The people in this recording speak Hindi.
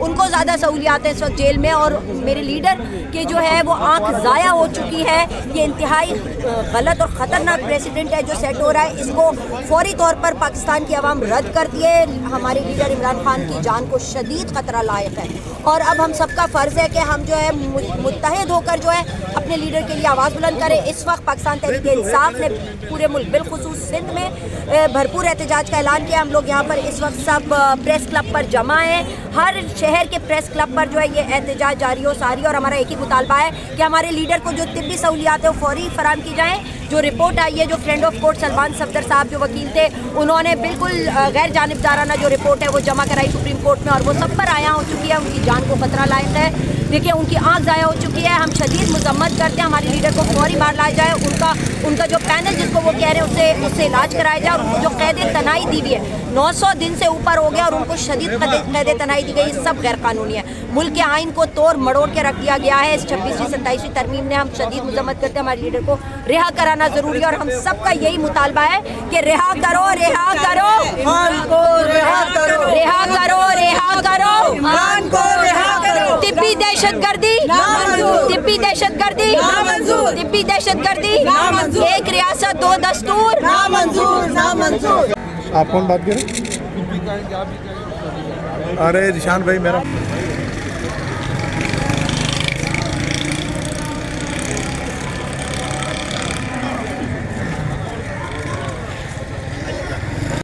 उनको ज़्यादा सहूलियात है इस वक्त जेल में, और मेरे लीडर के जो है वो आंख ज़ाया हो चुकी है। ये इंतहाई गलत और ख़तरनाक प्रेसिडेंट है जो सेट हो रहा है, इसको फौरी तौर पर पाकिस्तान की आवाम रद्द करती है। हमारे लीडर इमरान खान की जान को शदीद ख़तरा लायक है, और अब हम सबका फ़र्ज़ है कि हम जो है मुत्तहिद होकर जो है अपने लीडर के लिए आवाज़ बुलंद करें। इस वक्त पाकिस्तान तहरीक-ए-इंसाफ ने पूरे मुल्क बिलखुसूस सिंध में भरपूर एहतजाज का ऐलान किया। हम लोग यहाँ पर इस वक्त सब प्रेस क्लब पर जमा हैं। हर शहर के प्रेस क्लब पर जो है ये एहतजाज जारी हो सारी, और हमारा एक ही मुतालबा है कि हमारे लीडर को जो तिब्बी सहूलियात है वो फौरी फराम की जाएँ। जो रिपोर्ट आई है, जो friend of court Salman Safdar साहब जो वकील थे, उन्होंने बिल्कुल गैर जानिबदाराना जो रिपोर्ट है वो जमा कराई सुप्रीम कोर्ट में, और वो सब पर आया हो चुकी है। उनकी जान को खतरा लायक है। देखिए, उनकी आंख ज़ाया हो चुकी है। हम शदीद मजम्मत करते हैं, हमारे लीडर को फौरी बाहर लाया जाए। उनका जो पैनल जिसको वो कह रहे हैं उससे इलाज कराया जाए, और उनको जो कैद तनाई दी हुई है 900 दिन से ऊपर हो गया, और उनको शदीद कैद तनाई दी गई, ये सब गैर कानूनी है। मुल्क के आइन को तोड़ मड़ोड़ के रख दिया गया है। इस 26वीं 27वीं तरमीम ने हम शदीद मजम्मत करते हैं, हमारे लीडर को रिहा कराना ज़रूरी है, और हम सबका यही मुतालबा है कि रिहा करो, रिहा करो, रिहा करो, रिहा करो, रिहा करो, तिब्बी दहशतगर्दी, तिब्बी दहशतगर्दी, तिब्बी दहशतगर्दी, एक रियासत दो दस्तूर। आप कौन बात करें? अरे जिशान भाई मेरा